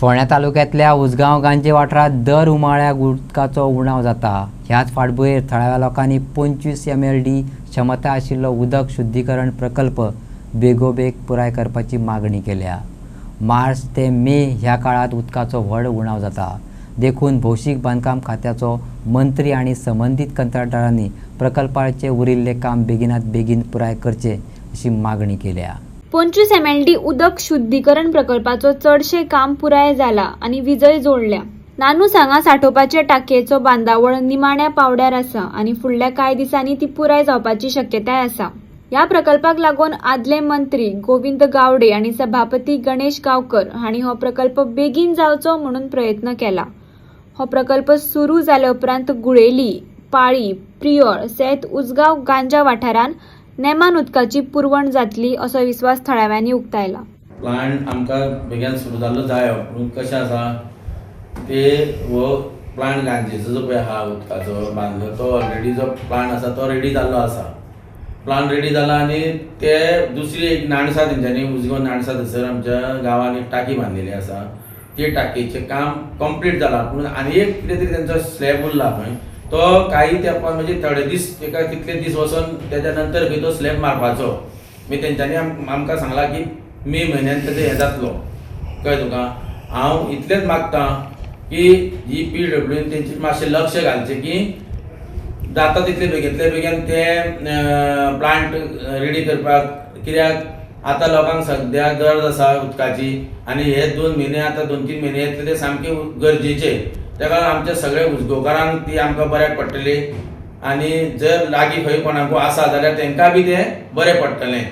फोंड्या तालुक्यांतल्या उसगांव गांजे वाठारांत दर उमाळ्याक उदकाचो उणाव जाता। ह्याच फाटभुंयेर थळाव्या लोकांनी 25 MLD क्षमता आशिल्लो उदक शुद्धीकरण प्रकल्प बेगोबेग पुराय करपाची मागणी केल्या। मार्च ते मे ह्या काळात उदकाचो व्हड उणाव जाता। देखून भौशीक बांदकाम खात्याचो मंत्री आणि संबंधित कंत्राटदारांनी प्रकल्पाचे उरिल्ले काम बेगिनात बेगीन पुराय करचे अशी मागणी केल्या। 25 MLD उदक शुद्धीकरण प्रकल्पाचो चडशे काम पुराय जाला आणि विजय जोडल्या। नानूसांगा साठोवपाचे टाकयेचो बांदावळ निमाण्या पावड्यार आसा आणि फुडल्या कांय दिसांनी ती पुराय जावपाची शक्यताय आसा। या प्रकल्पाक लागून आदले मंत्री गोविंद गावडे आणि सभापती गणेश गावकर हांणी हो प्रकल्प बेगीन जावचो म्हणून प्रयत्न केला। हो प्रकल्प सुरू जाले उपरांत गुळेली, पाळी, प्रियोळ सयत उसगांव गांजा वाठारांत नेमान उदकाची पुरवण जातली असो विश्वास थळाव्यांनी उक्तायला। प्लांट आमकां बेगीन सुरू जाल्लो जायो, पूण कशें आसा ते हो प्लांट गांजेचो जो पळय आहा उदकाचो बांदलो तो ऑलरेडी जो प्लांट आसा तो रेडी जाल्लो आसा। प्लांट रेडी जाला आनी ते दुसरी एक नाणसा तेंच्यांनी उसगांव नाणसा थंयसर आमच्या गांवांत एक टाकी बांदलेली आसा। ते टाकयेचें काम कंप्लीट जालां, पूण आनी एक कितें तरी तेंचो स्लॅब उरला पळय तो काही तेंपान म्हणजे थोडे दीस एका कितले दीस वचोन तेच्या नंतर खंय तो स्लॅब मारपाचो। मागीर तेंच्यांनी आमकां सांगलां की मे म्हयन्यान तेजो हें जातलो। कळ्ळें तुका? हांव इतलेंच मागतां की ही PWN तेंचेर मातशें लक्ष घालचें की जाता तितले बेगीन ते प्लांट रेडी करपाक, कित्याक आतां लोकांक सद्या गरज आसा उदकाची आनी हे 2 म्हयने आतां 2-3 म्हयने येतले ते सामके गरजेचे। त्या कारण आमच्या सगळ्या उजगांवकारांक ती आमकां बऱ्याक पडटली आनी जर लागीं खंय कोणाकूय आसा जाल्यार तांकां बी तें बरें पडटलें।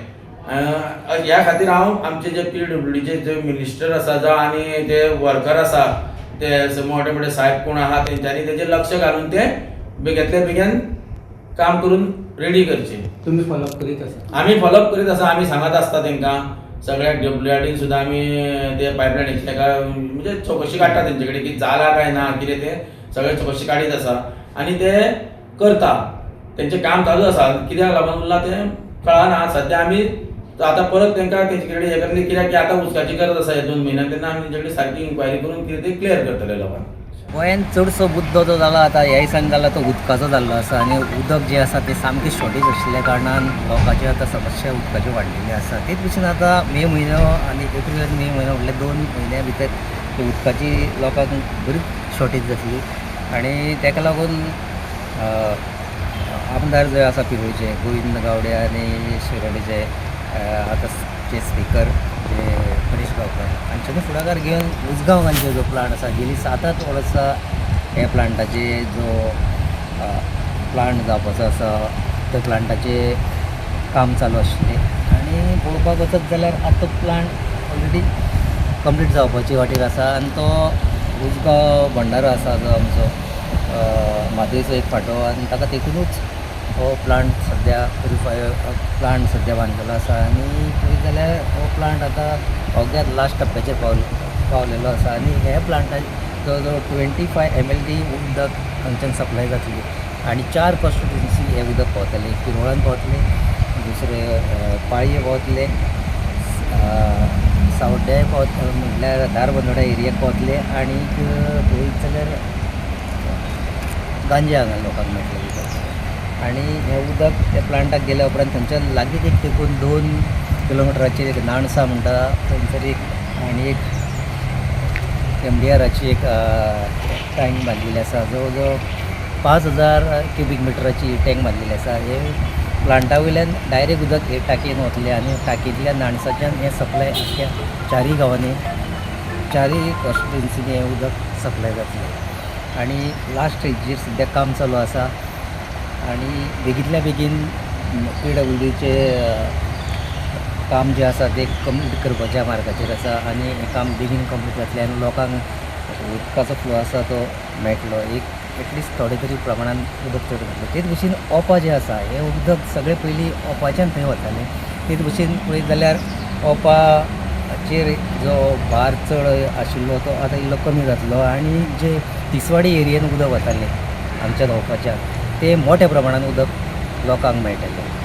ह्या खातीर हांव आमचे जे PWDचे जे मिनिस्टर आसा जावं आनी जे वर्कर आसा ते मोठे मोठे साहेब कोण आहा तेंच्यांनी तेजेर लक्ष घालून ते बेगींतल्या बेगीन काम करून रेडी करचें। तुम्ही फॉलोअप करीत आसा? आमी फॉलोअप करीत आसा, आमी सांगत आसता तेंकां सगळ्याक WRDन सुद्दां आमी ते पायपलायनीचे ताका म्हणजे चवकशी काडटा तेंचे कडेन की जाला काय ना कितें तें सगळें चवकशी काडीत आसा आनी ते करता। तेंचें काम चालू आसा, कित्याक लागून उरलां तें कळना। सद्या आमी आतां परत तांकां तेंचे कडेन हें करतले, कित्याक की आतां उदकाची गरज आसा हे 2 म्हयन्यान, तेन्ना आमी तेंचे कडेन सारकी इन्क्वायरी करून कितें तें क्लियर करतले लोकांक। गोंयांत चडसो मुद्दो जो जाला आतां ह्या दिसांनी जाल्लो तो उदकाचो जाल्लो आसा आनी उदक जें आसा तें सामकें शॉर्टेज आशिल्ल्या कारणान लोकांची आतां समस्या उदकाची वाडलेली आसा। तेच भशेन आतां मे म्हयनो आनी एप्रील आनी मे म्हयनो म्हणल्यार 2 म्हयन्या भितर उदकाची लोकांक बरीच शॉर्टेज जातली आनी ताका लागून आमदार जे आसा पिरोळचे गोविंद गावडे आनी शिरोडेचे आतांचे स्पीकर जे गणेश गावकर हांच्यांनी फुडाकार घेवन उसगांव गांजे जो प्लांट आसा गेली 7-8 वर्सां ह्या प्लांटाचे जो प्लांट जावपाचो आसा त्या प्लांटाचे काम चालू आशिल्लें आनी पळोवपाक वचत जाल्यार आतां तो प्लांट ऑलरेडी कंप्लीट जावपाचे वाटेर आसा आनी तो उसगांव भंडारो आसा जो आमचो मातयेचो एक फांटो आनी ताका तेकुनूच हो प्लांट सद्या प्लांट सद्या बांदलेलो आसा आनी पळयत जाल्यार हो प्लांट आतां अवघ्यात लास्ट टप्प्याचेर पावलेलो आसा आनी हे प्लांटाचे जवळ जवळ 25 MLD उदक हांगच्यान सप्लाय जातली आनी 4 कॉन्स्टिट्युएन्सी हे उदक पावतलें। पिरोळान पावतलें, दुसरे पाळये पावतले, सावड्ड्याय म्हटल्यार धारबांदोड्या एरियाक पावतले आनी पळयत जाल्यार गांजे हांगा लोकांक मेळटलें उदक। आनी हें उदक त्या प्लांटाक गेल्या उपरांत थंयच्यान लागींच एक तेकून 2 किलोमिटराचेर एक नाणसा म्हणटा थंयसर एक आनी एक MDRची एक टँक बांदलेली आसा। जवळ जवळ 5000 क्युबिक मिटराची टँक बांदलेली आसा। हे प्लांटा वयल्यान डायरेक्ट उदक हे टाकयेन वतलें आनी टाकयेंतल्या नाणसाच्यान हें सप्लाय आख्या 4 गांवांनी 4 कॉन्स्टिट्युएन्सीनी हें उदक सप्लाय जातलें आनी लास्ट स्टेजीर सद्या काम चालू आसा आनी बेगींतल्या बेगीन PWDचे काम जें आसा तें कंप्लीट करपाच्या मार्गाचेर आसा आनी हें काम बेगीन कंप्लीट जातलें आनी लोकांक उदकाचो फ्लो आसा तो मेळटलो। एटलिस्ट थोडे तरी प्रमाणान उदक चड जातलें। तेच भशेन ओपा जें आसा हें उदक सगळें पयलीं ओपाच्यान थंय वतालें। तेच भशेन पळयत जाल्यार ओपाचेर जो भार चड आशिल्लो तो आतां इल्लो कमी जातलो आनी जे तिसवाडी एरियेन उदक वतालें आमच्या ओपाच्या तें मोठ्या प्रमाणान उदक लोकांक मेळटलें।